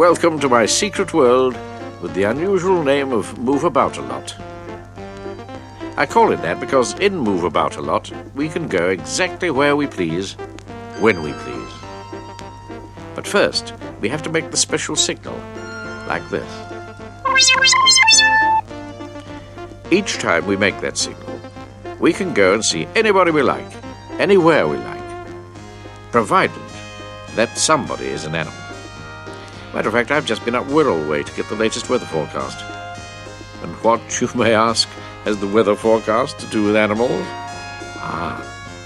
welcome to my secret world with the unusual name of Moveaboutalot. I call it that because in Moveaboutalot we can go exactly where we please, when we please. But first, we have to make the special signal, like this. Each time we make that signal, we can go and see anybody we like, anywhere we like, provided that somebody is an animal. Matter of fact, I've just been up Wirral way to get the latest weather forecast. And what, you may ask, has the weather forecast to do with animals?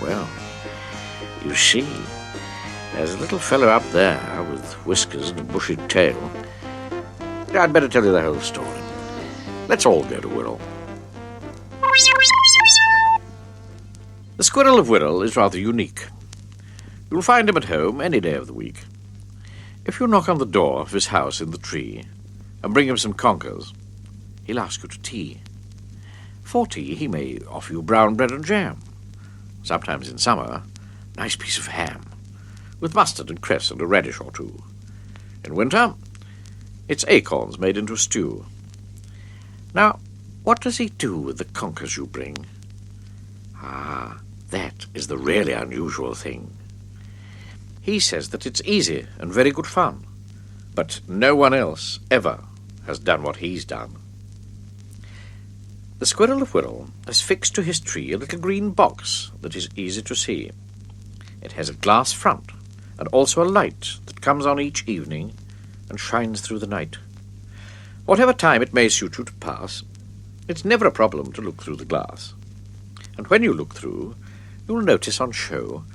Well, you see, there's a little fellow up there with whiskers and a bushy tail. I'd better tell you the whole story. Let's all go to Wirral. The Squirrel of Wirral is rather unique. You'll find him at home any day of the week. If you knock on the door of his house in the tree and bring him some conkers, he'll ask you to tea. For tea, he may offer you brown bread and jam. Sometimes in summer, a nice piece of ham, with mustard and cress and a radish or two. In winter, it's acorns made into a stew. Now, what does he do with the conkers you bring? That is the really unusual thing. He says that it's easy and very good fun, but no one else ever has done what he's done. The Squirrel of Wirral has fixed to his tree a little green box that is easy to see. It has a glass front and also a light that comes on each evening and shines through the night. Whatever time it may suit you to pass, it's never a problem to look through the glass. And when you look through, you'll notice on show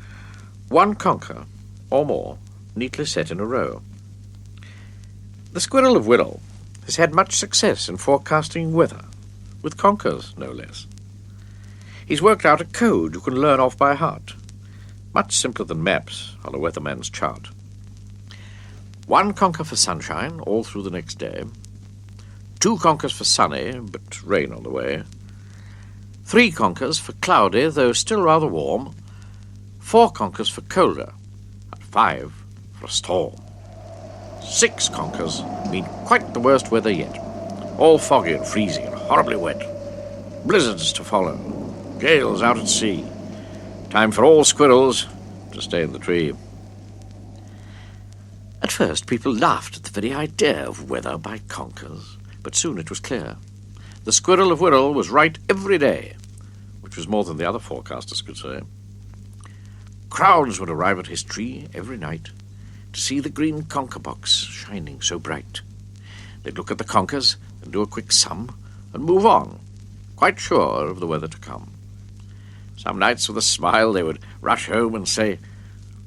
one conker or more, neatly set in a row. The Squirrel of Wirral has had much success in forecasting weather, with conkers, no less. He's worked out a code you can learn off by heart, much simpler than maps on a weatherman's chart. One conker for sunshine all through the next day, 2 conkers for sunny, but rain on the way, 3 conkers for cloudy, though still rather warm, 4 conkers for colder, 5 for a storm. 6 conkers mean quite the worst weather yet. All foggy and freezing and horribly wet. Blizzards to follow. Gales out at sea. Time for all squirrels to stay in the tree. At first, people laughed at the very idea of weather by conkers, but soon it was clear. The Squirrel of Wirral was right every day, which was more than the other forecasters could say. Crowds would arrive at his tree every night to see the green conker box shining so bright. They'd look at the conkers and do a quick sum and move on, quite sure of the weather to come. Some nights with a smile they would rush home and say,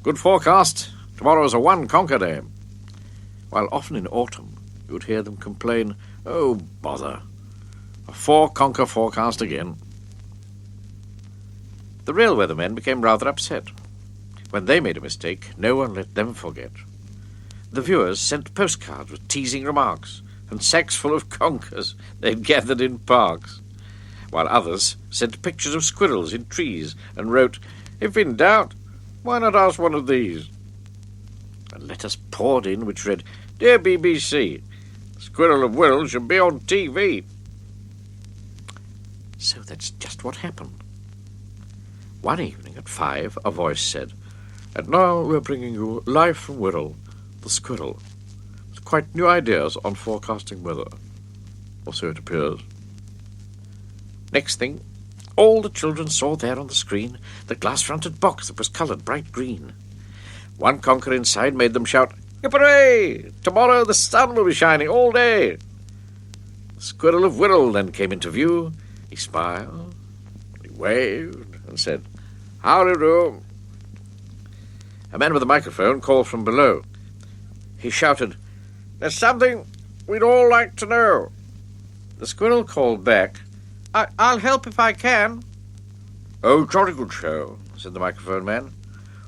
"Good forecast, tomorrow's a 1 conker day." While often in autumn you would hear them complain, "Oh, bother, a 4 conker forecast again." The real weathermen became rather upset. When they made a mistake, no one let them forget. The viewers sent postcards with teasing remarks and sacks full of conkers they'd gathered in parks, while others sent pictures of squirrels in trees and wrote, "If in doubt, why not ask one of these?" And letters poured in which read, "Dear BBC, the Squirrel of Wirral should be on TV." So that's just what happened. One evening at 5, a voice said, "And now we're bringing you live from Wirral, the Squirrel, with quite new ideas on forecasting weather." Or so it appears. Next thing, all the children saw there on the screen the glass-fronted box that was coloured bright green. One conker inside made them shout, "Hip-hooray! Tomorrow the sun will be shining all day." The Squirrel of Wirral then came into view. He smiled, he waved, and said, "How do you do?" A man with a microphone called from below. He shouted, "There's something we'd all like to know." The squirrel called back, I'll help if I can." "Oh, jolly good show," said the microphone man.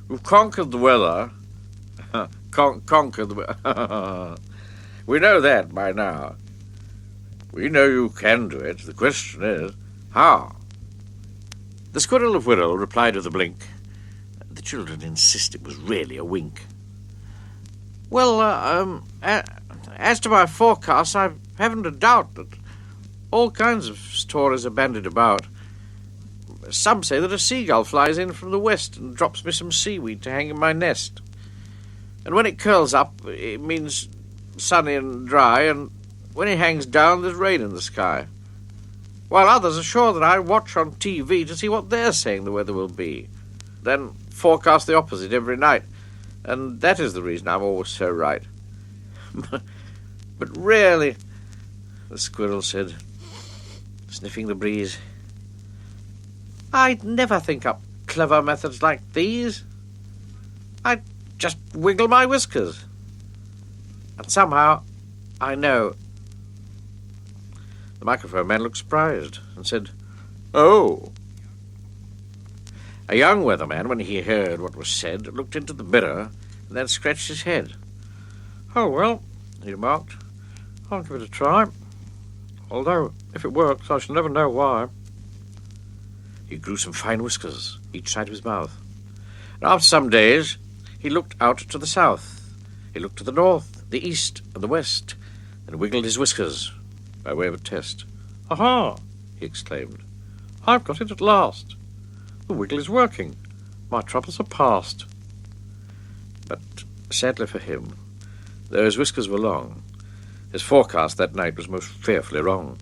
"You've conquered the weather." Conquered the weather. "We know that by now. We know you can do it. The question is, how?" The Squirrel of Wirral replied with a blink. The children insist it was really a wink. Well, as to my forecast, I haven't a doubt that all kinds of stories are bandied about. Some say that a seagull flies in from the west and drops me some seaweed to hang in my nest. And when it curls up, it means sunny and dry, and when it hangs down, there's rain in the sky. While others are sure that I watch on TV to see what they're saying the weather will be, then forecast the opposite every night, and that is the reason I'm always so right. But really, the squirrel said, sniffing the breeze, I'd never think up clever methods like these. I'd just wiggle my whiskers. And somehow, I know. The microphone man looked surprised and said, Oh. A young weatherman, when he heard what was said, looked into the mirror and then scratched his head. Oh, well, he remarked, I'll give it a try. Although, if it works, I shall never know why. He grew some fine whiskers, each side of his mouth. And after some days, he looked out to the south. He looked to the north, the east, and the west, and wiggled his whiskers by way of a test. Aha! He exclaimed. I've got it at last. The wiggle is working. My troubles are past. But, sadly for him, though his whiskers were long, his forecast that night was most fearfully wrong.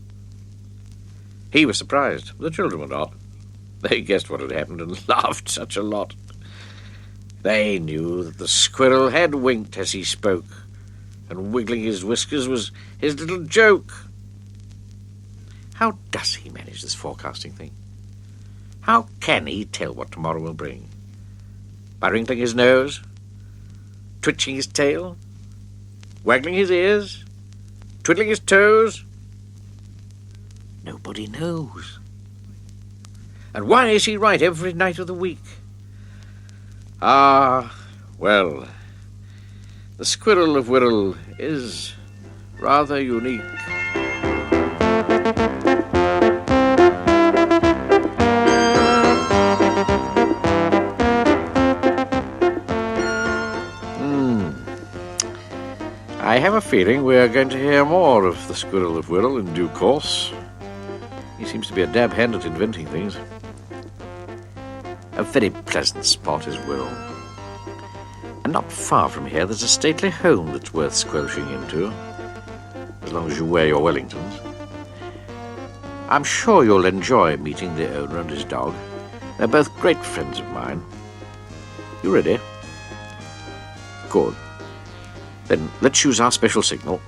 He was surprised, but the children were not. They guessed what had happened and laughed such a lot. They knew that the squirrel had winked as he spoke, and wiggling his whiskers was his little joke. How does he manage this forecasting thing? How can he tell what tomorrow will bring? By wrinkling his nose? Twitching his tail? Waggling his ears? Twiddling his toes? Nobody knows. And why is he right every night of the week? Ah, well, the squirrel of Wirral is rather unique. I have a feeling we're going to hear more of the squirrel of Wirral in due course. He seems to be a dab hand at inventing things. A very pleasant spot is Wirral. And not far from here there's a stately home that's worth squelching into, as long as you wear your Wellingtons. I'm sure you'll enjoy meeting the owner and his dog. They're both great friends of mine. You ready? Good. Then let's use our special signal.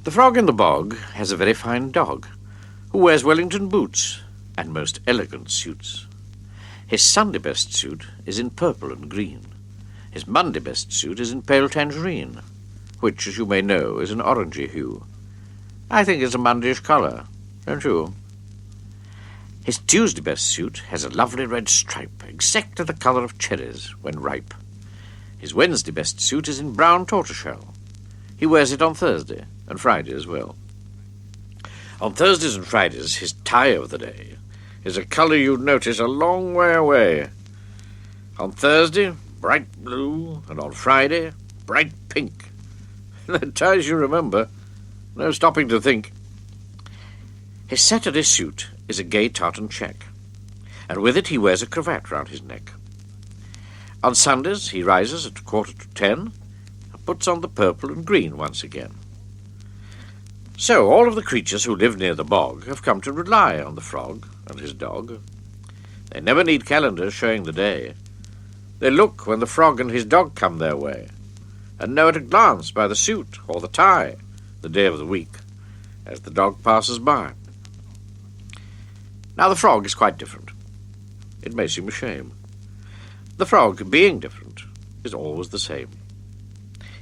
The frog in the bog has a very fine dog, who wears Wellington boots and most elegant suits. His Sunday best suit is in purple and green. His Monday best suit is in pale tangerine, which, as you may know, is an orangey hue. I think it's a Mondayish colour, don't you? His Tuesday best suit has a lovely red stripe, exactly the colour of cherries when ripe. His Wednesday best suit is in brown tortoiseshell. He wears it on Thursday and Friday as well. On Thursdays and Fridays, his tie of the day is a colour you'd notice a long way away. On Thursday, bright blue, and on Friday, bright pink. The ties you remember, no stopping to think. His Saturday suit is a gay tartan check, and with it he wears a cravat round his neck. On Sundays he rises at 10:15 and puts on the purple and green once again. So all of the creatures who live near the bog have come to rely on the frog and his dog. They never need calendars showing the day. They look when the frog and his dog come their way, and know at a glance by the suit or the tie the day of the week, as the dog passes by. Now the frog is quite different. It may seem a shame. The frog, being different, is always the same.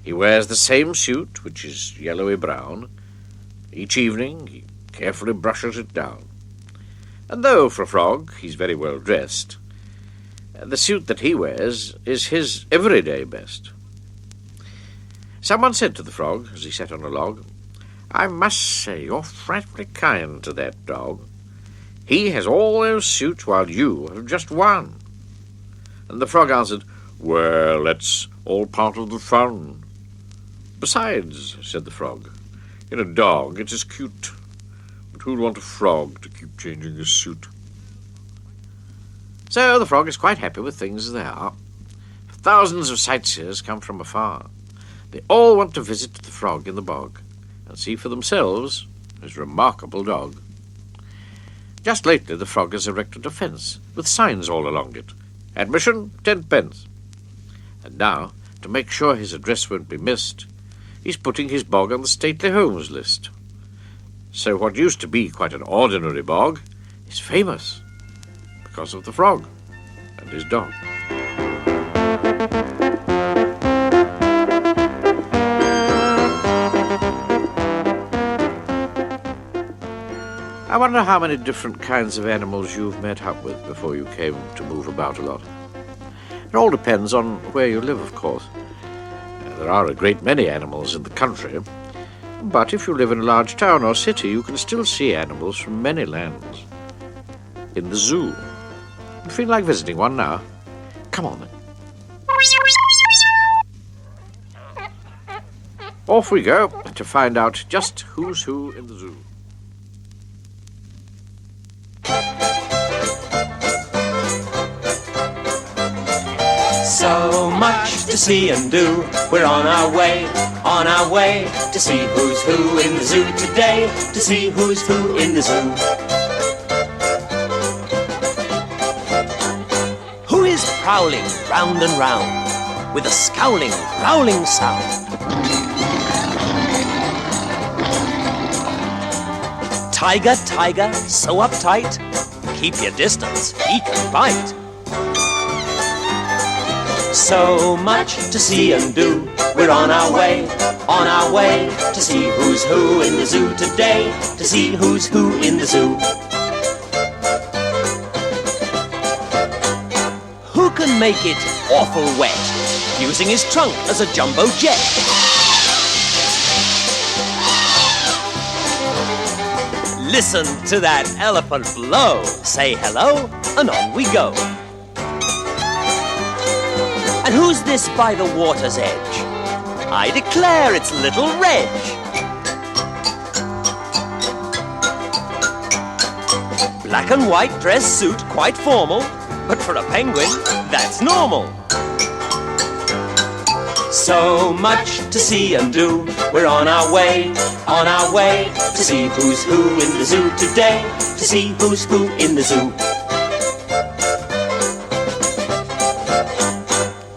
He wears the same suit, which is yellowy-brown. Each evening he carefully brushes it down. And though, for a frog, he's very well dressed, the suit that he wears is his everyday best. Someone said to the frog, as he sat on a log, "I must say you're frightfully kind to that dog. He has all those suits while you have just one." And the frog answered, Well, that's all part of the fun. Besides, said the frog, in a dog it is cute. But who'd want a frog to keep changing his suit? So the frog is quite happy with things as they are. Thousands of sightseers come from afar. They all want to visit the frog in the bog and see for themselves his remarkable dog. Just lately the frog has erected a fence with signs all along it. Admission, 10 pence. And now, to make sure his address won't be missed, he's putting his bog on the stately homes list. So what used to be quite an ordinary bog is famous because of the frog and his dog. I wonder how many different kinds of animals you've met up with before you came to Moveaboutalot. It all depends on where you live, of course. There are a great many animals in the country, but if you live in a large town or city, you can still see animals from many lands. In the zoo. You feel like visiting one now? Come on then. Off we go to find out just who's who in the zoo. So much to see and do. We're on our way to see who's who in the zoo today, to see who's who in the zoo. Who is prowling round and round with a scowling, growling sound? Tiger, tiger, so uptight, keep your distance, he can bite. So much to see and do. We're on our way to see who's who in the zoo today, to see who's who in the zoo. Who can make it awful wet, using his trunk as a jumbo jet? Listen to that elephant Lowe, say hello, and on we go. And who's this by the water's edge? I declare it's little Reg. Black and white dress suit, quite formal, but for a penguin, that's normal. So much to see and do. We're on our way to see who's who in the zoo today, to see who's who in the zoo.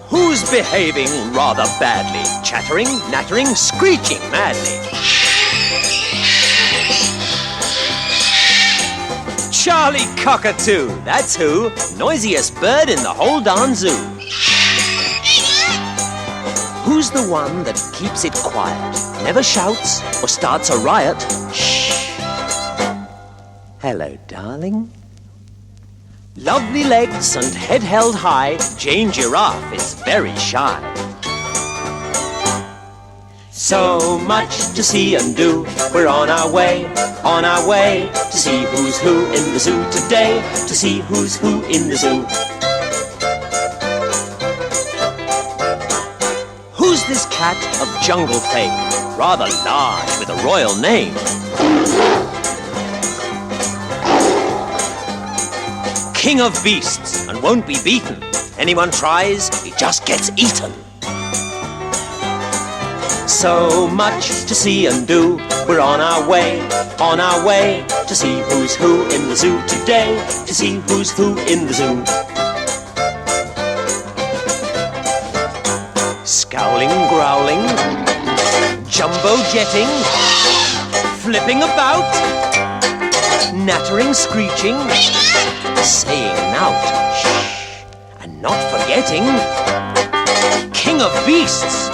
Who's behaving rather badly, chattering, nattering, screeching madly? Charlie Cockatoo, that's who, noisiest bird in the whole darn zoo. Who's the one that keeps it quiet, never shouts or starts a riot? Shh. Hello, darling. Lovely legs and head held high, Jane Giraffe is very shy. So much to see and do. We're on our way to see who's who in the zoo today, to see who's who in the zoo. Who's this cat of jungle fame, rather large with a royal name? King of beasts and won't be beaten. Anyone tries, he just gets eaten. So much to see and do. We're on our way to see who's who in the zoo today, to see who's who in the zoo. Scowling, growling, jumbo jetting, flipping about, nattering, screeching, saying out, shh, and not forgetting, king of beasts,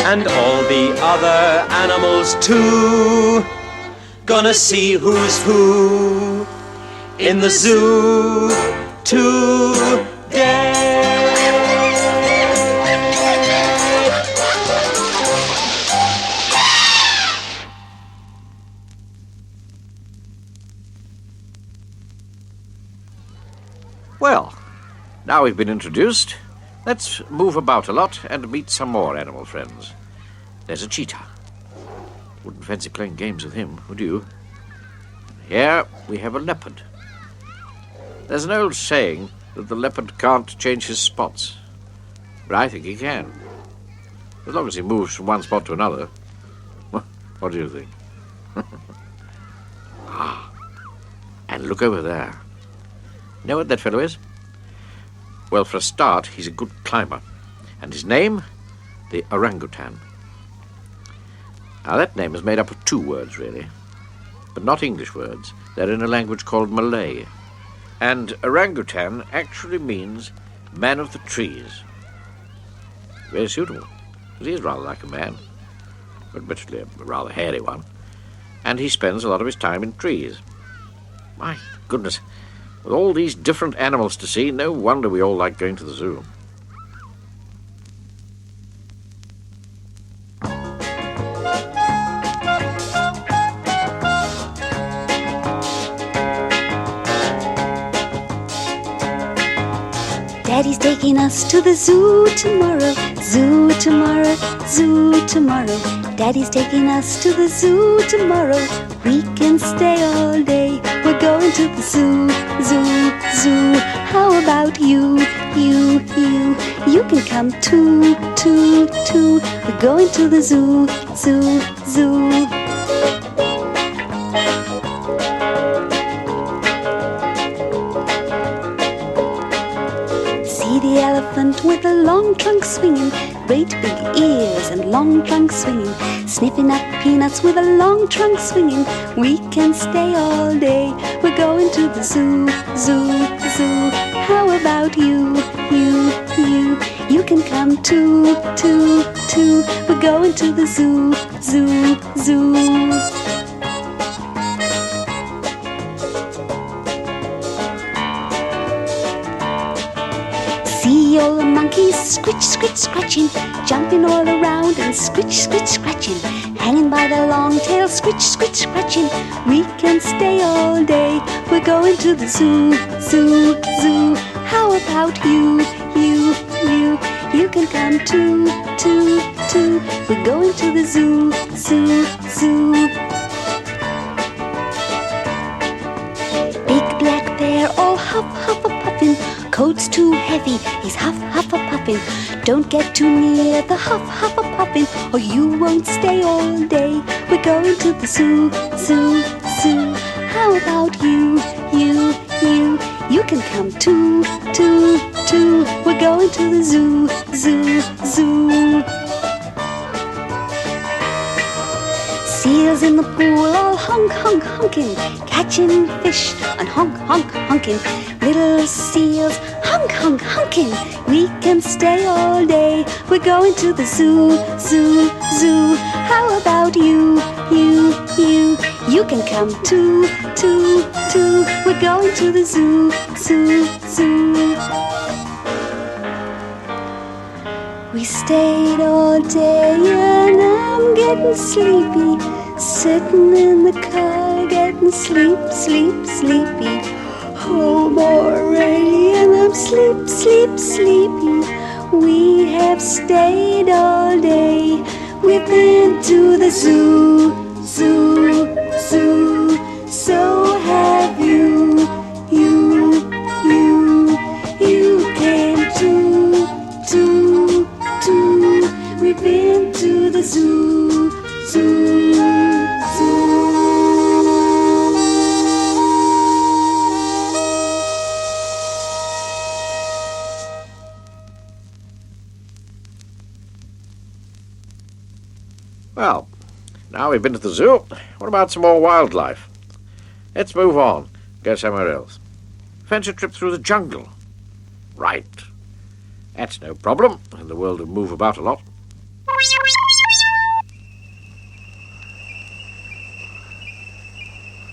and all the other animals too. Gonna see who's who in the zoo today. Well, now we've been introduced, Let's move about a lot and meet some more animal friends. There's a cheetah. Wouldn't fancy playing games with him, would you? Here we have a leopard. There's an old saying that the leopard can't change his spots. But I think he can. As long as he moves from one spot to another. What do you think? And look over there. Know what that fellow is? Well, for a start, he's a good climber. And his name? The orangutan. Now, that name is made up of 2 words, really. But not English words. They're in a language called Malay. And orangutan actually means man of the trees. Very suitable, because he is rather like a man. Admittedly, a rather hairy one. And he spends a lot of his time in trees. My goodness, with all these different animals to see, no wonder we all like going to the zoo. Daddy's taking us to the zoo tomorrow, zoo tomorrow, zoo tomorrow. Daddy's taking us to the zoo tomorrow. We can stay all day. We're going to the zoo, zoo, zoo. How about you, you, you? You can come too, too, too. We're going to the zoo, zoo, zoo. The elephant with a long trunk swinging, great big ears and long trunk swinging, sniffing up peanuts with a long trunk swinging. We can stay all day. We're going to the zoo, zoo, zoo. How about you, you, you? You can come too, too, too. We're going to the zoo, zoo, zoo. See all the monkeys scritch, scritch, scratching, jumping all around and scritch, scritch, scratching, hanging by their long tail, scritch, scritch, scratching. We can stay all day. We're going to the zoo, zoo, zoo. How about you, you, you? You can come too, too, too. We're going to the zoo, zoo, zoo. Big black bear all huff, huff, a puffin'. Coat's too heavy, he's huff, huff, a puffin'. Don't get too near the huff, huff, a puffin', or you won't stay all day. We're going to the zoo, zoo, zoo. How about you, you, you? You can come too, too, too. We're going to the zoo, zoo, zoo. Seals in the pool all honk, honk, honking, catching fish and honk, honk, honking. Little seals honk, honk, honking. We can stay all day. We're going to the zoo, zoo, zoo. How about you, you, you? You can come too, too, too. We're going to the zoo, zoo, zoo. We stayed all day and I'm getting sleepy, sitting in the car getting sleep, sleep, sleepy. Oh, more rainy and I'm sleep, sleep, sleepy. We have stayed all day. We've been to the zoo, zoo, zoo. So have you, you, you. You came too, too, too. We've been to the zoo, zoo, zoo. Well, now we've been to the zoo, what about some more wildlife? Let's move on, go somewhere else. Fancy a trip through the jungle? Right. That's no problem in the world of Moveaboutalot.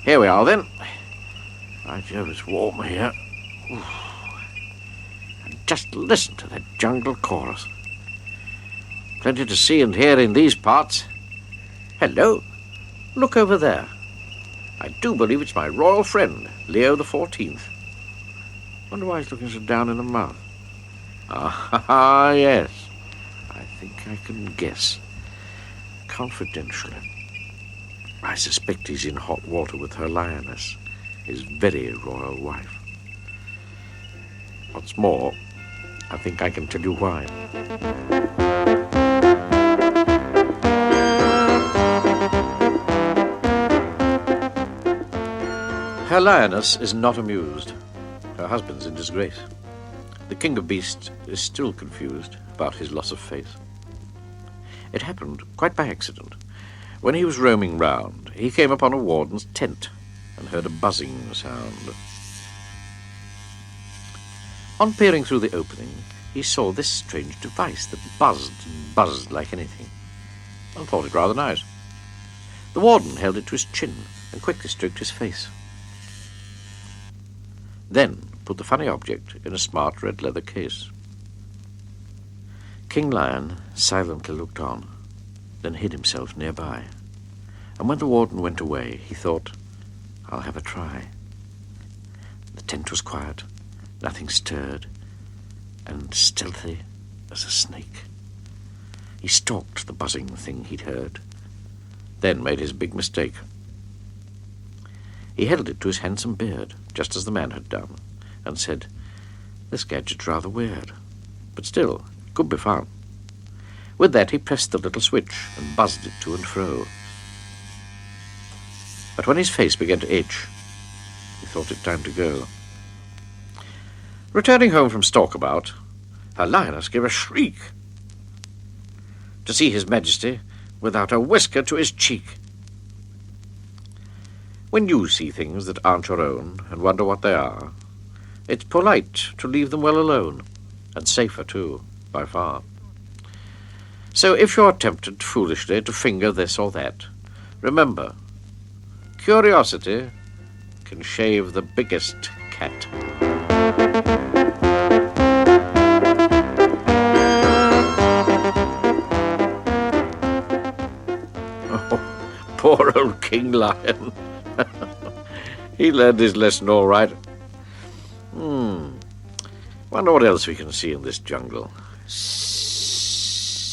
Here we are then. By Jove, it's warm here. And just listen to that jungle chorus. Plenty to see and hear in these parts. Hello, look over there. I do believe it's my royal friend, Leo the 14th. Wonder why he's looking so down in the mouth. Ah, yes. I think I can guess. Confidentially. I suspect he's in hot water with her lioness, his very royal wife. What's more, I think I can tell you why. Her lioness is not amused. Her husband's in disgrace. The king of beasts is still confused about his loss of faith. It happened quite by accident. When he was roaming round, he came upon a warden's tent and heard a buzzing sound. On peering through the opening, he saw this strange device that buzzed and buzzed like anything, and thought it rather nice. The warden held it to his chin and quickly stroked his face. Then put the funny object in a smart red leather case. King Lion silently looked on, then hid himself nearby. And when the warden went away, he thought, I'll have a try. The tent was quiet, nothing stirred, and stealthy as a snake. He stalked the buzzing thing he'd heard, then made his big mistake. He held it to his handsome beard, just as the man had done, and said, This gadget's rather weird, but still, it could be fun. With that, he pressed the little switch and buzzed it to and fro. But when his face began to itch, he thought it time to go. Returning home from Stalkabout, her lioness gave a shriek to see his majesty without a whisker to his cheek. When you see things that aren't your own and wonder what they are, it's polite to leave them well alone, and safer too, by far. So if you're tempted foolishly to finger this or that, remember, curiosity can shave the biggest cat. Oh, poor old King Lion. He learned his lesson all right. Wonder what else we can see in this jungle.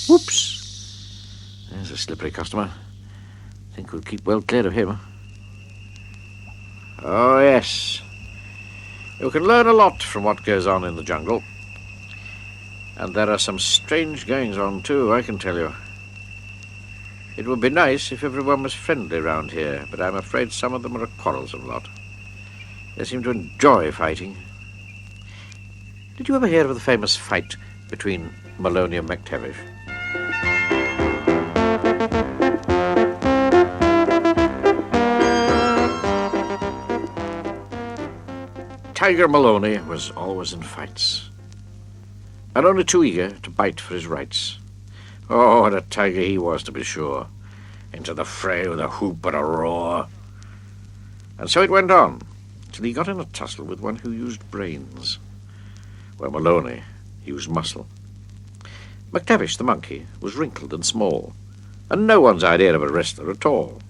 Whoops. There's a slippery customer. Think we'll keep well clear of him. Oh, yes. You can learn a lot from what goes on in the jungle. And there are some strange goings-on, too, I can tell you. It would be nice if everyone was friendly round here, but I'm afraid some of them are a quarrelsome lot. They seem to enjoy fighting. Did you ever hear of the famous fight between Maloney and McTavish? Tiger Maloney was always in fights, and only too eager to bite for his rights. Oh, what a tiger he was, to be sure. Into the fray with a whoop and a roar. And so it went on, till he got in a tussle with one who used brains, where Maloney used muscle. McTavish, the monkey, was wrinkled and small, and no one's idea of a wrestler at all.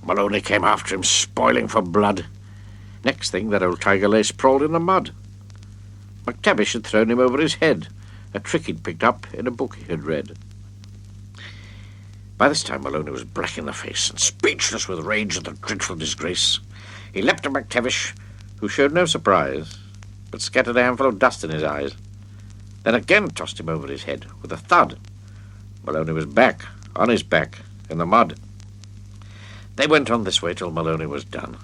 Maloney came after him, spoiling for blood. Next thing, that old tiger lay sprawled in the mud. McTavish had thrown him over his head, a trick he'd picked up in a book he had read. By this time, Maloney was black in the face and speechless with rage at the dreadful disgrace. He leapt at McTavish, who showed no surprise, but scattered a handful of dust in his eyes, then again tossed him over his head with a thud. Maloney was back, on his back, in the mud. They went on this way till Maloney was done.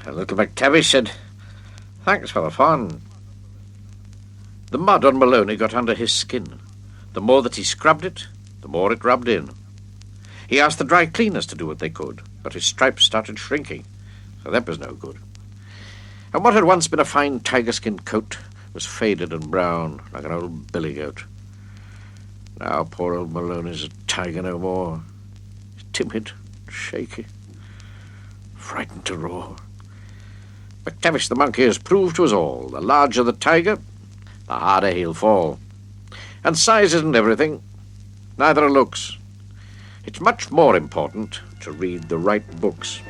And little McTavish said, "Thanks for the fun." The mud on Maloney got under his skin. The more that he scrubbed it, the more it rubbed in. He asked the dry cleaners to do what they could, but his stripes started shrinking, so that was no good. And what had once been a fine tiger-skin coat was faded and brown, like an old billy goat. Now poor old Maloney's a tiger no more. He's timid, shaky, frightened to roar. McTavish the monkey has proved to us all, the larger the tiger, the harder he'll fall. And size isn't everything, neither are looks. It's much more important to read the right books.